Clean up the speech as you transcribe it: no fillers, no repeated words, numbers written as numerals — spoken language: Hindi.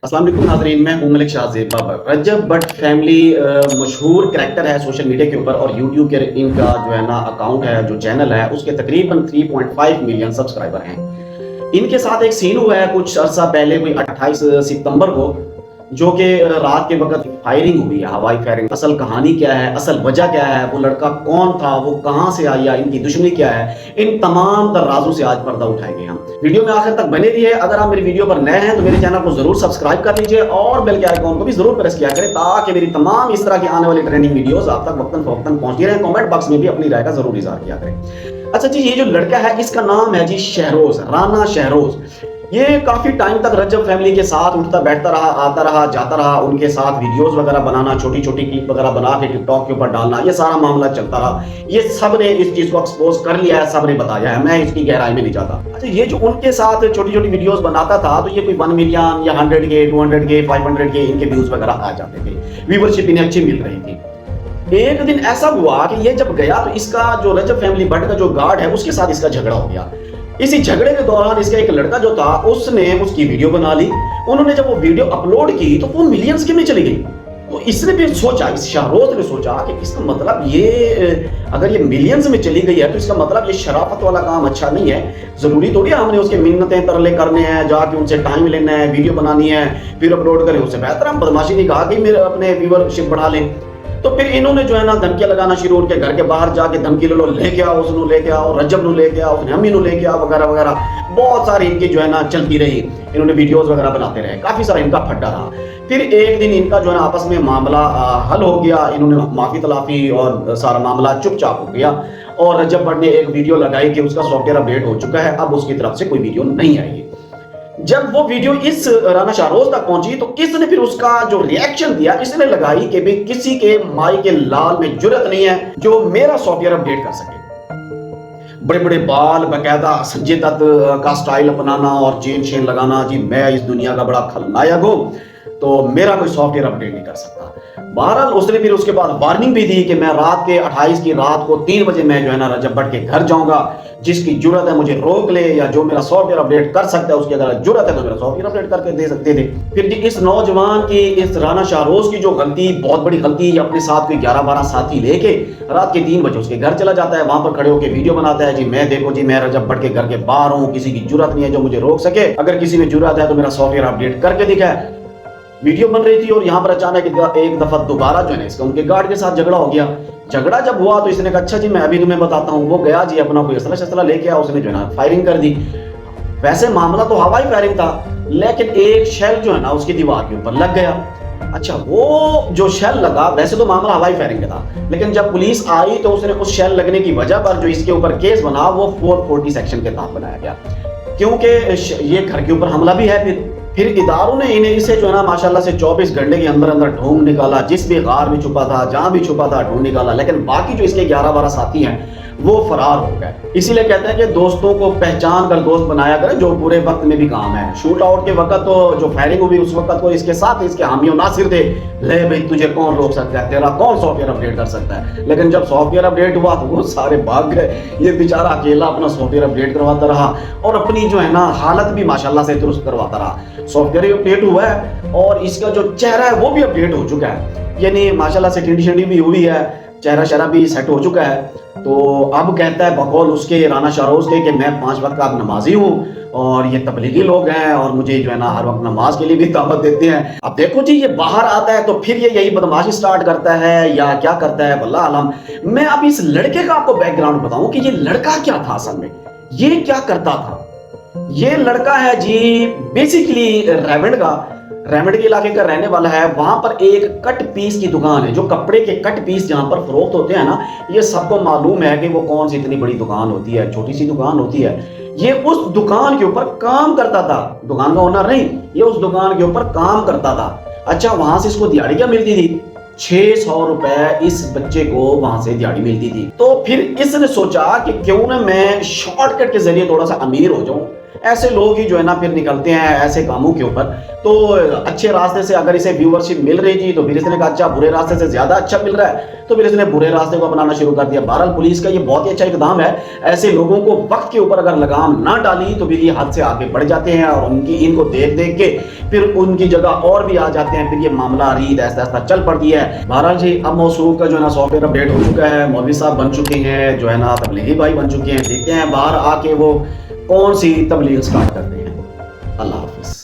अस्सलाम वालेकुम नाज़रीन, मैं हूं मलिक शाहज़ेब बाबर। रजब भट्ट फैमिली मशहूर कैरेक्टर है सोशल मीडिया के ऊपर और यूट्यूब के इनका जो है ना अकाउंट है, जो चैनल है, उसके तकरीबन 3.5 मिलियन सब्सक्राइबर हैं। इनके साथ एक सीन हुआ है कुछ अर्सा पहले, कोई 28 सितंबर को, जो कि रात के वक्त फायरिंग हुई है, हवाई फायरिंग। असल कहानी क्या है, असल वजह क्या है, वो लड़का कौन था, वो कहां से आया, इनकी दुश्मनी क्या है, इन तमाम तराजों से आज पर्दा उठाएंगे हम। वीडियो में आखिर तक बने रहिए। अगर आप मेरी वीडियो पर नए हैं तो मेरे चैनल को जरूर सब्सक्राइब कर लीजिए और बेल के आइकॉन को भी जरूर प्रेस किया करें, ताकि मेरी तमाम इस तरह की आने वाली ट्रेंडिंग वीडियोस आप तक वक्तन फवक्तन पहुंचती रहे। कमेंट बॉक्स में भी अपनी राय का जरूर इज़हार किया करें। अच्छा जी, ये जो लड़का है इसका नाम है जी शहरोज, राना शहरोज। ये काफी टाइम तक रजब फैमिली के साथ उठता बैठता रहा, आता रहा, जाता रहा, उनके साथ वीडियोस वगैरह बनाना, छोटी छोटी क्लिप वगैरह बना के टिकटॉक के ऊपर डालना, ये सारा मामला चलता रहा। ये सब ने इस चीज को एक्सपोज कर लिया है, सब ने बताया है, मैं इसकी गहराई में नहीं जाता। अच्छा, ये जो उनके साथ छोटी छोटी वीडियोस बनाता था, तो ये कोई 1 मिलियन या 100K 200K 500K इनके व्यूज वगैरह आ जाते थे, व्यूवरशिप इन्हें अच्छी मिल रही थी। एक दिन ऐसा हुआ कि ये जब गया तो इसका जो रजब फैमिली भट्ट का जो गार्ड है उसके साथ इसका झगड़ा हो गया। इसी झगड़े के दौरान इसका एक लड़का जो था उसने उसकी वीडियो बना ली। उन्होंने जब वो वीडियो अपलोड की तो वो मिलियंस के में चली गई। तो इसने भी सोचा, इस शाहरोज ने सोचा कि इसका मतलब ये अगर ये मिलियंस में चली गई है तो इसका मतलब ये शराफत वाला काम अच्छा नहीं है। जरूरी थोड़ी है हमने उसके मिन्नतें तरले करने हैं, जाके उनसे टाइम लेना है, वीडियो बनानी है, फिर अपलोड करें। उससे बेहतर हम बदमाशी नहीं कहा कि मेरे अपने व्यूवरशिप बढ़ा लें। तो फिर इन्होंने जो है ना धमकियां लगाना शुरू, उनके घर के बाहर जाके धमकी लो, लेके आओ, उसनु लेके आओ, रजब नु लेके आओ, उसने अम्मी नु लेके आओ, वगैरह वगैरह बहुत सारी इनकी जो है ना चलती रही। इन्होंने वीडियोस वगैरह बनाते रहे, काफी सारा इनका फड्डा रहा। फिर एक दिन इनका जो है ना आपस में मामला हल हो गया, इन्होंने माफी तलाफी और सारा मामला चुपचाप हो गया। और रजब भट्ट ने एक वीडियो लगाई कि उसका सॉफ्टवेयर अपडेट हो चुका है, अब उसकी तरफ से कोई वीडियो नहीं आएगी। जब वो वीडियो इस राना शाहरोज तक पहुंची तो इसने फिर उसका जो रिएक्शन दिया, इसने लगाई कि भाई किसी के माई के लाल में जुर्रत नहीं है जो मेरा सॉफ्टवेयर अपडेट कर सके। बड़े बड़े बाल, बकायदा संजय दत्त का स्टाइल अपनाना और चेन शेन लगाना, जी मैं इस दुनिया का बड़ा खलनायक हूं, तो मेरा कोई सॉफ्टवेयर अपडेट नहीं कर सकता। बहरहाल उसने फिर उसके बाद वार्निंग भी दी कि मैं रात के 28 की रात को 3 बजे मैं जो है ना रजब भट्ट के घर जाऊंगा, जिसकी जुर्रत है मुझे रोक ले, या जो मेरा सॉफ्टवेयर अपडेट कर सकता है उसकी अगर जुर्रत है तो मेरा सॉफ्टवेयर अपडेट करके दे सकते थे। फिर इस नौजवान की, इस राना शाहरोज की जो गलती, बहुत बड़ी गलती, ये अपने साथ कोई 11-12 साथी लेके रात के 3 बजे उसके घर चला जाता है, वहां पर खड़े होकर वीडियो बनाता है, जी मैं देखो जी मैं रजब भट्ट के घर के बाहर हूँ, किसी की जुर्रत नहीं है जो मुझे रोक सके, अगर किसी में जुर्रत है तो मेरा सॉफ्टवेयर अपडेट करके दिखाए। वीडियो बन रही थी और यहाँ पर अचानक एक दफा दोबारा जो है इसका उनके गार्ड के साथ झगड़ा हो गया। झगड़ा जब हुआ तो इसने कहा अच्छा जी मैं अभी तुम्हें बताता हूँ। वो गया जी, अपना कोई असला शसला लेके आया, उसने जो है ना फायरिंग कर दी। वैसे मामला तो हवाई फायरिंग था, लेकिन एक शेल जो है ना उसकी दीवार के ऊपर लग गया। अच्छा, वो जो शेल लगा, वैसे तो मामला हवाई फायरिंग का था, लेकिन जब पुलिस आई तो उसने उस शेल लगने की वजह पर जो इसके ऊपर केस बना वो 440 सेक्शन के तहत बनाया गया, क्योंकि ये घर के ऊपर हमला भी है। फिर इदारों ने इन्हें इसे जो है ना माशाल्लाह से 24 घंटे के अंदर अंदर ढूंढ निकाला, जिस भी गार में छुपा था, जहां भी छुपा था ढूंढ निकाला। लेकिन बाकी जो इसके 11-12 साथी हैं वो फरार हो गए। इसीलिए कहते हैं कि दोस्तों को पहचान कर दोस्त बनाया करें, जो बुरे वक्त में भी काम है। शूट आउट के वक्त तो जो फायरिंग हुई उस वक्त तो इसके साथ इसके हामियों नासिर थे, ले भाई तुझे कौन रोक सकता है, तेरा कौन सॉफ्टवेयर अपडेट कर सकता है। लेकिन जब सॉफ्टवेयर अपडेट हुआ तो वो सारे भाग गए। ये बेचारा अकेला अपना सॉफ्टवेयर अपडेट करवाता रहा और अपनी जो है ना हालत भी माशाल्लाह से दुरुस्त करवाता रहा। सॉफ्टवेयर अपडेट हुआ है और इसका जो चेहरा है वो भी अपडेट हो चुका है, यानी माशाल्लाह से टिंडी शिंडी भी हुई है, चेहरा शरा भी सेट हो चुका है। तो अब कहता है बकौल उसके राना शाहरोज के कि मैं 5 वक्त का अब नमाजी हूँ और ये तबलीगी लोग हैं और मुझे जो है ना हर वक्त नमाज के लिए भी दावत देते हैं। अब देखो जी, ये बाहर आता है तो फिर ये यही बदमाशी स्टार्ट करता है या क्या करता है वल्लाह आलम। मैं अब इस लड़के का आपको बैकग्राउंड बताऊं कि ये लड़का क्या था असल में, ये क्या करता था। ये लड़का है जी बेसिकली रेवंड के इलाके का रहने वाला है। वहां पर एक कट पीस की दुकान है, जो कपड़े के कट पीस जहां पर फरोख्त होते हैं ना, ये सबको मालूम है कि वो कौन सी इतनी बड़ी दुकान होती है, छोटी सी दुकान होती है। ये उस दुकान के ऊपर काम करता था, दुकान का ओनर नहीं, ये उस दुकान के ऊपर काम करता था। अच्छा, वहां से इसको दिहाड़ी क्या मिलती थी, 600 रुपए इस बच्चे को वहां से दिहाड़ी मिलती थी। तो फिर इसने सोचा कि क्यों ना मैं शॉर्टकट के जरिए थोड़ा सा अमीर हो जाऊं, ऐसे लोग ही जो है ना फिर निकलते हैं ऐसे कामों के ऊपर। तो अच्छे रास्ते से अगर इसे व्यूअरशिप मिल रही थी तो फिर इसने कहा अच्छा बुरे रास्ते से ज्यादा अच्छा मिल रहा है, तो फिर इसने बुरे रास्ते को अपनाना शुरू कर दिया। बहरहाल पुलिस का ये बहुत ही अच्छा इकदाम है। ऐसे लोगों को वक्त के ऊपर अगर लगाम ना डाली तो फिर ये हद से आगे बढ़ जाते हैं और इनको देख देख के फिर उनकी जगह और भी आ जाते हैं। फिर ये मामला रीत ऐसा ऐसा चल पड़ती है। बहरहाल जी अब मौसूफ का जो है ना सॉफ्टवेयर अपडेट हो चुका है, मौलवी साहब बन चुके हैं, जो है ना तबलीगी भाई बन चुके हैं। देखते हैं बाहर आके वो कौन सी तबलीग स्टार्ट करते हैं। अल्लाह हाफिज।